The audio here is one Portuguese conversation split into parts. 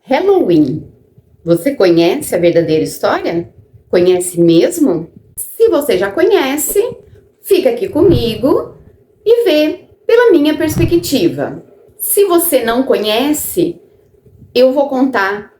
Halloween. Você conhece a verdadeira história? Conhece mesmo? Se você já conhece, fica aqui comigo e vê pela minha perspectiva. Se você não conhece, eu vou contar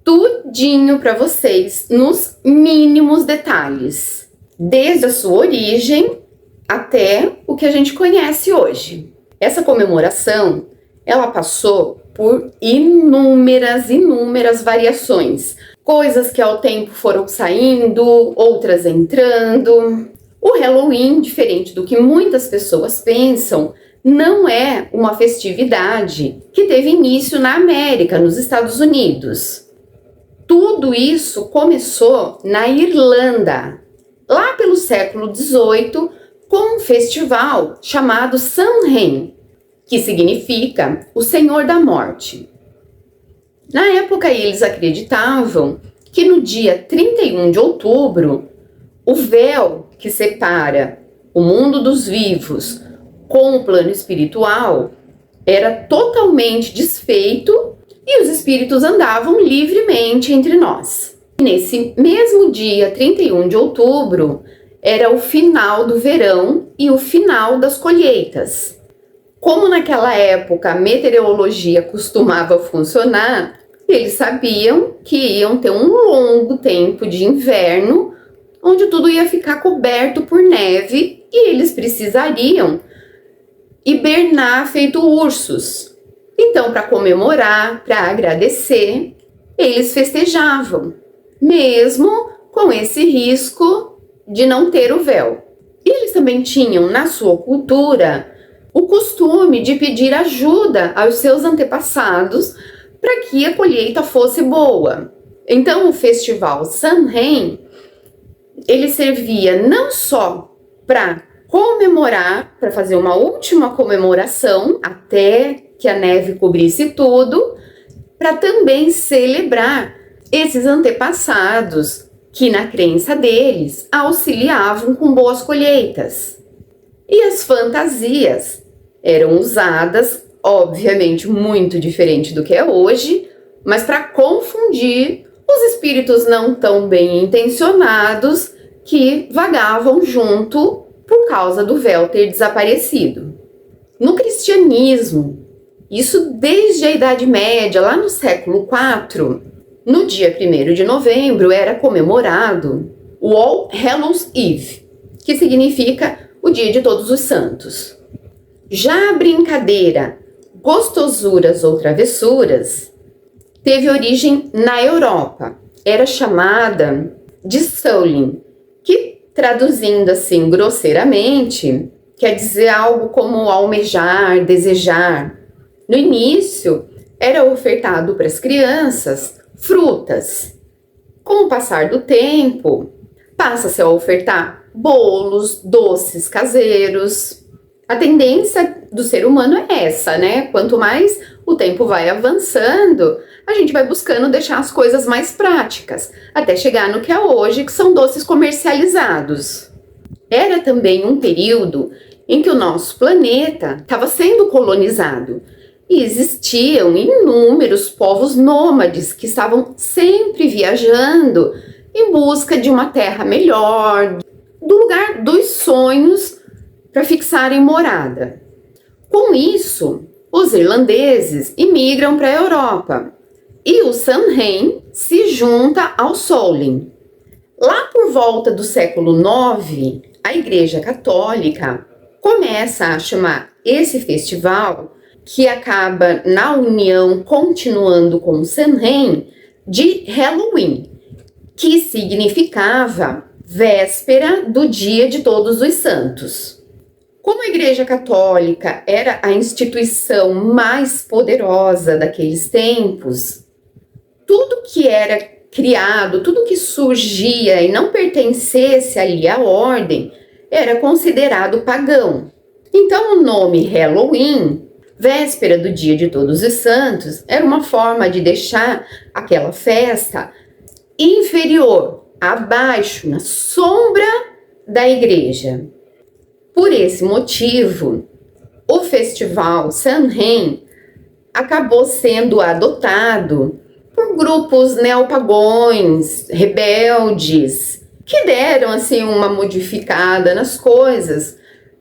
tudinho para vocês nos mínimos detalhes, desde a sua origem até o que a gente conhece hoje. Essa comemoração, ela passou por inúmeras variações. Coisas que ao tempo foram saindo, outras entrando. O Halloween, diferente do que muitas pessoas pensam, não é uma festividade que teve início na América, nos Estados Unidos. Tudo isso começou na Irlanda, lá pelo século XVIII, com um festival chamado Samhain, que significa o Senhor da Morte. Na época, eles acreditavam que no dia 31 de outubro, o véu que separa o mundo dos vivos com o plano espiritual era totalmente desfeito e os espíritos andavam livremente entre nós. Nesse mesmo dia 31 de outubro, era o final do verão e o final das colheitas. Como naquela época a meteorologia costumava funcionar, eles sabiam que iam ter um longo tempo de inverno, onde tudo ia ficar coberto por neve e eles precisariam hibernar feito ursos. Então, para comemorar, para agradecer, eles festejavam, mesmo com esse risco de não ter o véu. E eles também tinham na sua cultura o costume de pedir ajuda aos seus antepassados para que a colheita fosse boa. Então, o festival Samhain, ele servia não só para comemorar, para fazer uma última comemoração até que a neve cobrisse tudo, para também celebrar esses antepassados que, na crença deles, auxiliavam com boas colheitas. E as fantasias eram usadas, obviamente muito diferente do que é hoje, mas para confundir os espíritos não tão bem intencionados que vagavam junto por causa do véu ter desaparecido. No cristianismo, isso desde a Idade Média, lá no século IV, no dia 1º de novembro era comemorado o All Hallows Eve, que significa o Dia de Todos os Santos. Já a brincadeira gostosuras ou travessuras teve origem na Europa. Era chamada de Samhain, que traduzindo assim grosseiramente, quer dizer algo como almejar, desejar. No início, era ofertado para as crianças frutas. Com o passar do tempo, passa-se a ofertar bolos, doces caseiros. A tendência do ser humano é essa, né? Quanto mais o tempo vai avançando, a gente vai buscando deixar as coisas mais práticas, até chegar no que é hoje, que são doces comercializados. Era também um período em que o nosso planeta estava sendo colonizado e existiam inúmeros povos nômades que estavam sempre viajando em busca de uma terra melhor, do lugar dos sonhos para fixarem morada. Com isso, os irlandeses imigram para a Europa e o Samhain se junta ao Samhain. Lá por volta do século IX, a Igreja Católica começa a chamar esse festival, que acaba na união continuando com o Samhain, de Halloween, que significava véspera do Dia de Todos os Santos. Como a Igreja Católica era a instituição mais poderosa daqueles tempos, tudo que era criado, tudo que surgia e não pertencesse ali à ordem, era considerado pagão. Então o nome Halloween, véspera do Dia de Todos os Santos, era uma forma de deixar aquela festa inferior, abaixo, na sombra da igreja. Por esse motivo, o festival Samhain acabou sendo adotado grupos neopagões, rebeldes, que deram assim uma modificada nas coisas,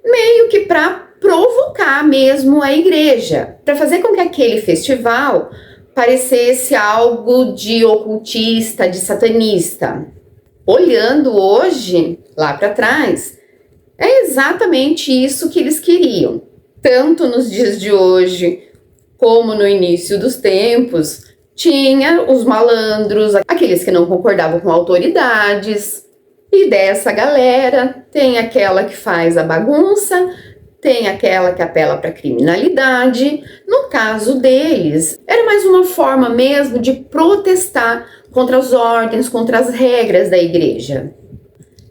meio que para provocar mesmo a igreja, para fazer com que aquele festival parecesse algo de ocultista, de satanista. Olhando hoje, lá para trás, é exatamente isso que eles queriam. Tanto nos dias de hoje, como no início dos tempos, tinha os malandros, aqueles que não concordavam com autoridades. E dessa galera, tem aquela que faz a bagunça, tem aquela que apela para a criminalidade. No caso deles, era mais uma forma mesmo de protestar contra as ordens, contra as regras da igreja,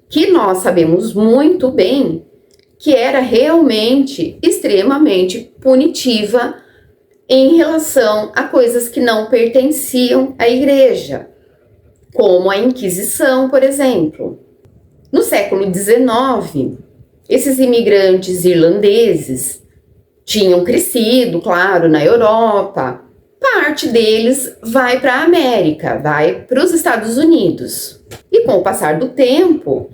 que nós sabemos muito bem que era realmente extremamente punitiva em relação a coisas que não pertenciam à igreja, como a Inquisição, por exemplo. No século XIX, esses imigrantes irlandeses tinham crescido, claro, na Europa. Parte deles vai para a América, vai para os Estados Unidos. E com o passar do tempo,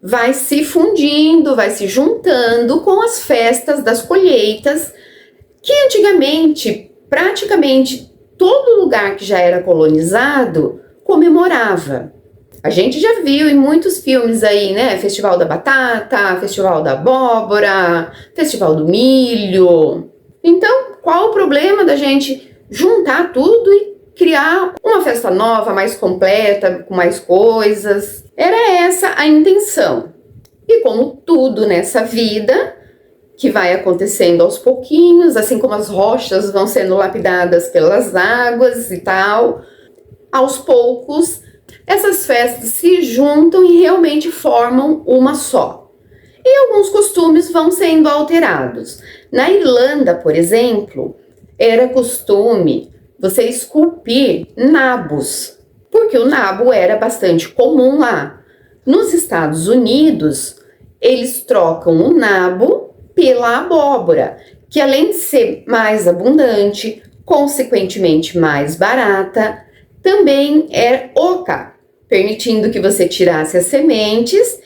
vai se fundindo, vai se juntando com as festas das colheitas, que antigamente, praticamente todo lugar que já era colonizado comemorava. A gente já viu em muitos filmes aí, né? Festival da Batata, Festival da Abóbora, Festival do Milho. Então, qual o problema da gente juntar tudo e criar uma festa nova, mais completa, com mais coisas? Era essa a intenção. E como tudo nessa vida, que vai acontecendo aos pouquinhos, assim como as rochas vão sendo lapidadas pelas águas e tal, aos poucos, essas festas se juntam e realmente formam uma só. E alguns costumes vão sendo alterados. Na Irlanda, por exemplo, era costume você esculpir nabos, porque o nabo era bastante comum lá. Nos Estados Unidos, eles trocam o nabo pela abóbora, que além de ser mais abundante, consequentemente mais barata, também é oca, permitindo que você tirasse as sementes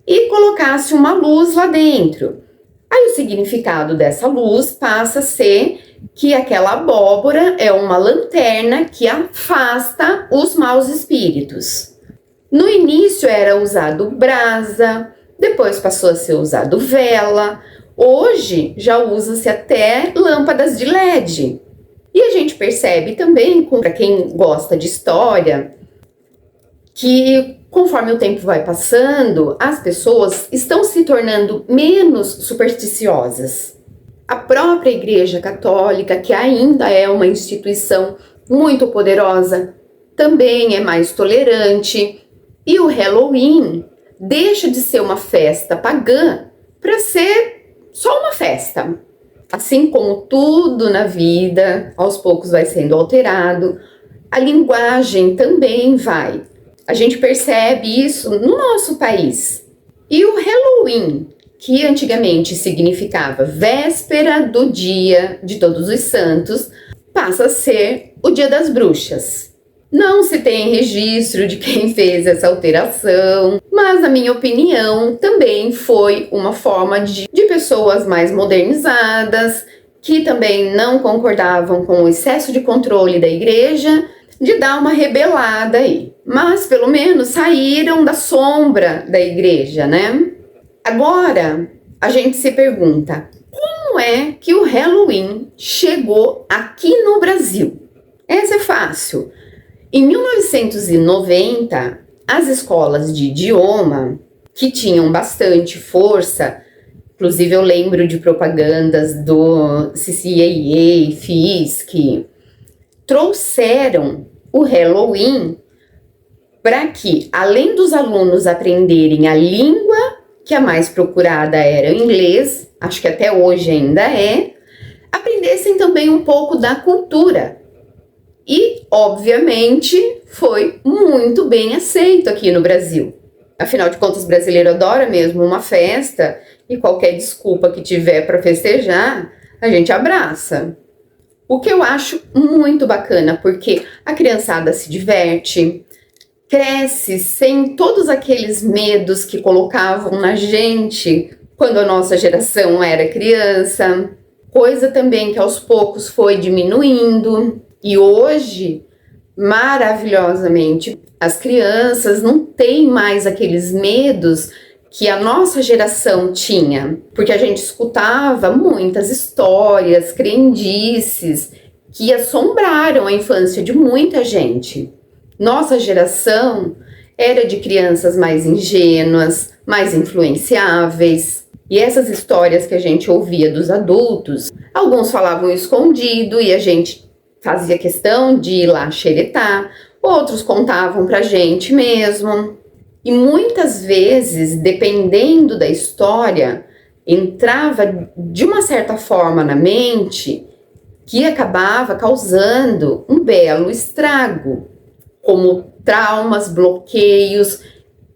e colocasse uma luz lá dentro. Aí o significado dessa luz passa a ser que aquela abóbora é uma lanterna que afasta os maus espíritos. No início era usado brasa, depois passou a ser usado vela, hoje já usa-se até lâmpadas de LED. E a gente percebe também, para quem gosta de história, que conforme o tempo vai passando, as pessoas estão se tornando menos supersticiosas. A própria Igreja Católica, que ainda é uma instituição muito poderosa, também é mais tolerante. E o Halloween deixa de ser uma festa pagã para ser só uma festa. Assim como tudo na vida, aos poucos vai sendo alterado, a linguagem também vai. A gente percebe isso no nosso país. E o Halloween, que antigamente significava véspera do Dia de Todos os Santos, passa a ser o Dia das Bruxas. Não se tem registro de quem fez essa alteração, mas, na minha opinião, também foi uma forma de pessoas mais modernizadas, que também não concordavam com o excesso de controle da igreja, de dar uma rebelada aí. Mas, pelo menos, saíram da sombra da igreja, né? Agora, a gente se pergunta, como é que o Halloween chegou aqui no Brasil? Essa é fácil. Em 1990, as escolas de idioma, que tinham bastante força, inclusive eu lembro de propagandas do CCAA, FISC, trouxeram o Halloween para que, além dos alunos aprenderem a língua, que a mais procurada era o inglês, acho que até hoje ainda é, aprendessem também um pouco da cultura. E, obviamente, foi muito bem aceito aqui no Brasil. Afinal de contas, o brasileiro adora mesmo uma festa e qualquer desculpa que tiver para festejar, a gente abraça. O que eu acho muito bacana, porque a criançada se diverte, cresce sem todos aqueles medos que colocavam na gente quando a nossa geração era criança, coisa também que aos poucos foi diminuindo, e hoje, maravilhosamente, as crianças não têm mais aqueles medos que a nossa geração tinha, porque a gente escutava muitas histórias, crendices, que assombraram a infância de muita gente. Nossa geração era de crianças mais ingênuas, mais influenciáveis, e essas histórias que a gente ouvia dos adultos, alguns falavam escondido e a gente fazia questão de ir lá xeretar, outros contavam pra gente mesmo. E muitas vezes, dependendo da história, entrava de uma certa forma na mente que acabava causando um belo estrago, como traumas, bloqueios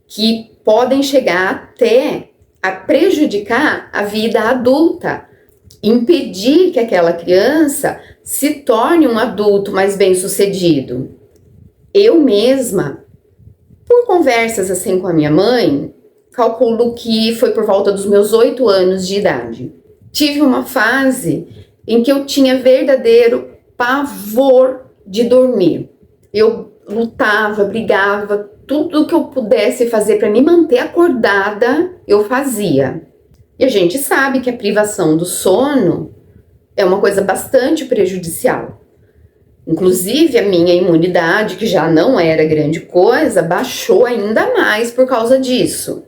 que podem chegar até a prejudicar a vida adulta, impedir que aquela criança se torne um adulto mais bem-sucedido. Eu mesma, por conversas assim com a minha mãe, calculo que foi por volta dos meus 8 anos de idade. Tive uma fase em que eu tinha verdadeiro pavor de dormir. Eu lutava, brigava, tudo que eu pudesse fazer para me manter acordada, eu fazia. E a gente sabe que a privação do sono é uma coisa bastante prejudicial. Inclusive, a minha imunidade, que já não era grande coisa, baixou ainda mais por causa disso.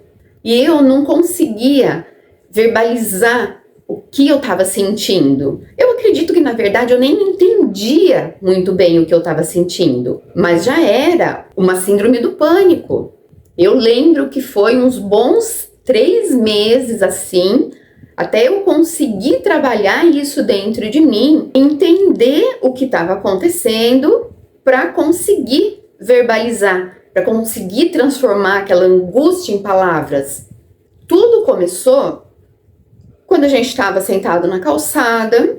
E eu não conseguia verbalizar o que eu estava sentindo. Eu acredito que, na verdade, eu nem entendia muito bem o que eu estava sentindo, mas já era uma síndrome do pânico. Eu lembro que foi uns bons 3 meses assim, até eu conseguir trabalhar isso dentro de mim, entender o que estava acontecendo para conseguir verbalizar, para conseguir transformar aquela angústia em palavras. Tudo começou quando a gente estava sentado na calçada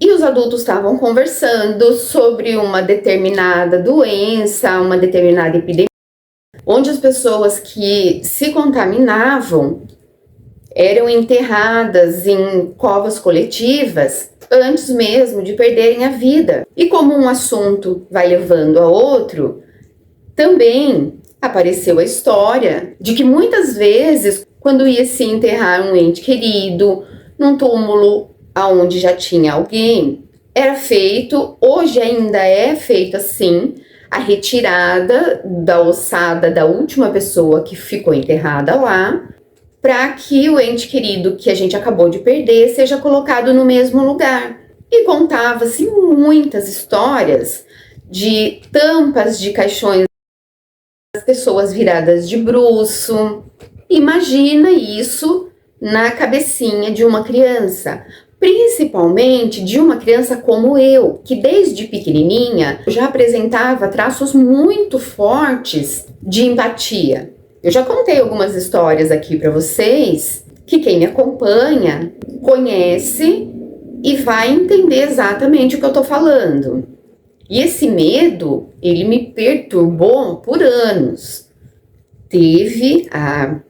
e os adultos estavam conversando sobre uma determinada doença, uma determinada epidemia, onde as pessoas que se contaminavam eram enterradas em covas coletivas antes mesmo de perderem a vida. E como um assunto vai levando a outro, também apareceu a história de que muitas vezes, quando ia se enterrar um ente querido, num túmulo onde já tinha alguém, era feito, hoje ainda é feito assim, a retirada da ossada da última pessoa que ficou enterrada lá, para que o ente querido que a gente acabou de perder seja colocado no mesmo lugar. E contava-se muitas histórias de tampas de caixões, das pessoas viradas de bruço. Imagina isso na cabecinha de uma criança, principalmente de uma criança como eu, que desde pequenininha já apresentava traços muito fortes de empatia. Eu já contei algumas histórias aqui para vocês que quem me acompanha conhece e vai entender exatamente o que eu tô falando. E esse medo, ele me perturbou por anos. Teve a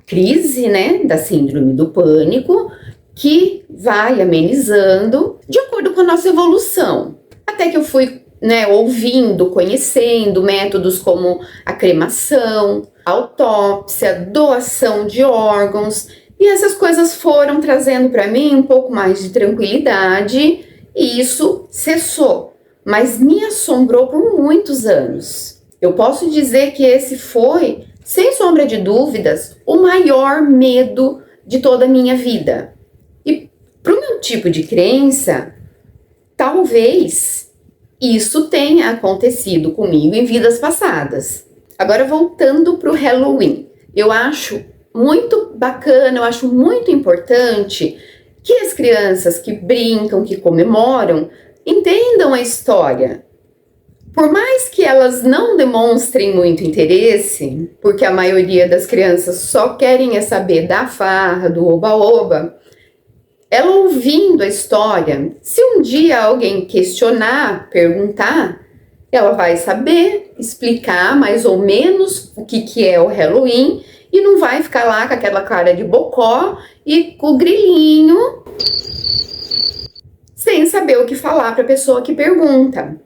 crise, né, da síndrome do pânico, que vai amenizando de acordo com a nossa evolução. Até que eu fui, ouvindo, conhecendo métodos como a cremação, autópsia, doação de órgãos, e essas coisas foram trazendo para mim um pouco mais de tranquilidade, e isso cessou, mas me assombrou por muitos anos. Eu posso dizer que esse foi, sem sombra de dúvidas, o maior medo de toda a minha vida. E para o meu tipo de crença, talvez isso tenha acontecido comigo em vidas passadas. Agora, voltando para o Halloween, eu acho muito bacana, eu acho muito importante que as crianças que brincam, que comemoram, entendam a história. Por mais que elas não demonstrem muito interesse, porque a maioria das crianças só querem saber da farra, do oba-oba, ela ouvindo a história, se um dia alguém questionar, perguntar, ela vai saber explicar mais ou menos o que é o Halloween e não vai ficar lá com aquela cara de bocó e com o grilinho sem saber o que falar para a pessoa que pergunta.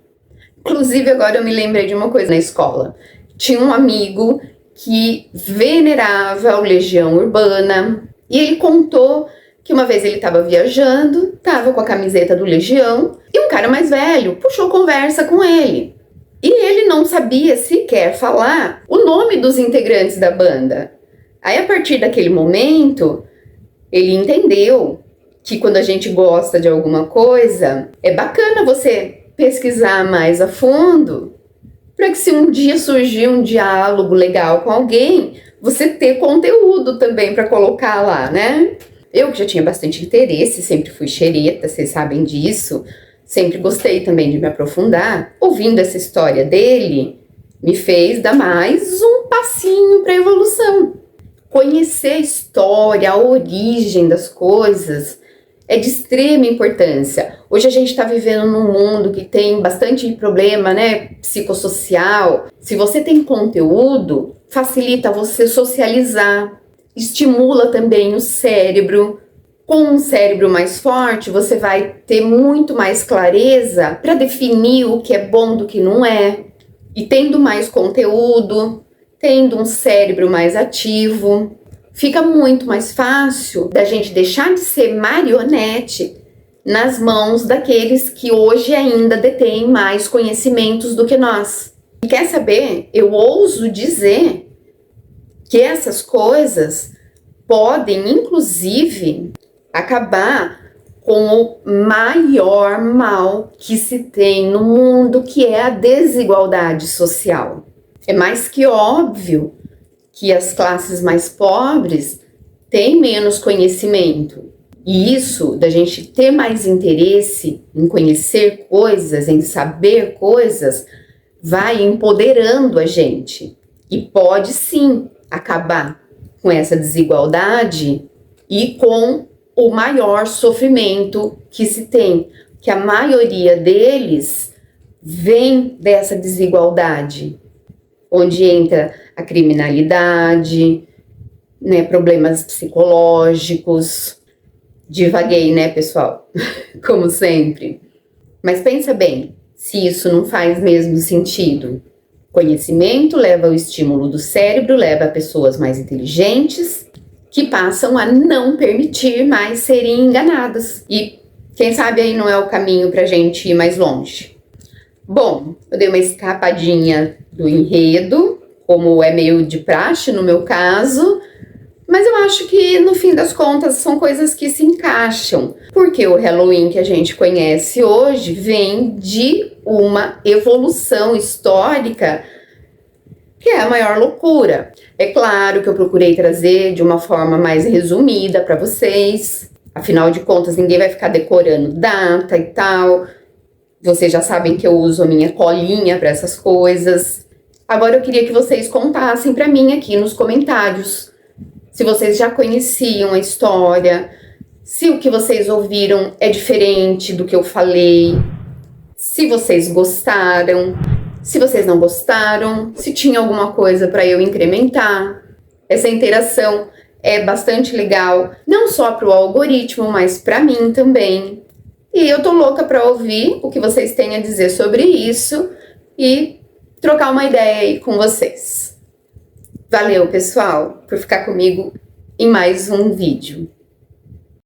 Inclusive, agora eu me lembrei de uma coisa na escola. Tinha um amigo que venerava o Legião Urbana e ele contou que uma vez ele estava viajando, estava com a camiseta do Legião e um cara mais velho puxou conversa com ele. E ele não sabia sequer falar o nome dos integrantes da banda. Aí, a partir daquele momento, ele entendeu que quando a gente gosta de alguma coisa, é bacana você pesquisar mais a fundo, para que se um dia surgir um diálogo legal com alguém, você ter conteúdo também para colocar lá, né? Eu que já tinha bastante interesse, sempre fui xereta, vocês sabem disso, sempre gostei também de me aprofundar. Ouvindo essa história dele, me fez dar mais um passinho para a evolução. Conhecer a história, a origem das coisas é de extrema importância. Hoje a gente está vivendo num mundo que tem bastante problema, né, psicossocial. Se você tem conteúdo, facilita você socializar, estimula também o cérebro. Com um cérebro mais forte, você vai ter muito mais clareza para definir o que é bom do que não é. E tendo mais conteúdo, tendo um cérebro mais ativo, fica muito mais fácil da gente deixar de ser marionete nas mãos daqueles que hoje ainda detêm mais conhecimentos do que nós. E quer saber? Eu ouso dizer que essas coisas podem, inclusive, acabar com o maior mal que se tem no mundo, que é a desigualdade social. É mais que óbvio que as classes mais pobres têm menos conhecimento. E isso, da gente ter mais interesse em conhecer coisas, em saber coisas, vai empoderando a gente. E pode sim acabar com essa desigualdade e com o maior sofrimento que se tem, que a maioria deles vem dessa desigualdade, onde entra a criminalidade, né, problemas psicológicos. Divaguei, né, pessoal? Como sempre. Mas pensa bem, se isso não faz mesmo sentido. Conhecimento leva ao estímulo do cérebro, leva a pessoas mais inteligentes, que passam a não permitir mais serem enganadas. E quem sabe aí não é o caminho pra gente ir mais longe. Bom, eu dei uma escapadinha do enredo, como é meio de praxe no meu caso, mas eu acho que no fim das contas são coisas que se encaixam, porque o Halloween que a gente conhece hoje vem de uma evolução histórica que é a maior loucura. É claro que eu procurei trazer de uma forma mais resumida para vocês, afinal de contas ninguém vai ficar decorando data e tal. Vocês já sabem que eu uso a minha colinha para essas coisas. Agora eu queria que vocês contassem para mim aqui nos comentários se vocês já conheciam a história, se o que vocês ouviram é diferente do que eu falei, se vocês gostaram, se vocês não gostaram, se tinha alguma coisa para eu incrementar. Essa interação é bastante legal, não só para o algoritmo, mas para mim também. E eu tô louca para ouvir o que vocês têm a dizer sobre isso e trocar uma ideia aí com vocês. Valeu, pessoal, por ficar comigo em mais um vídeo.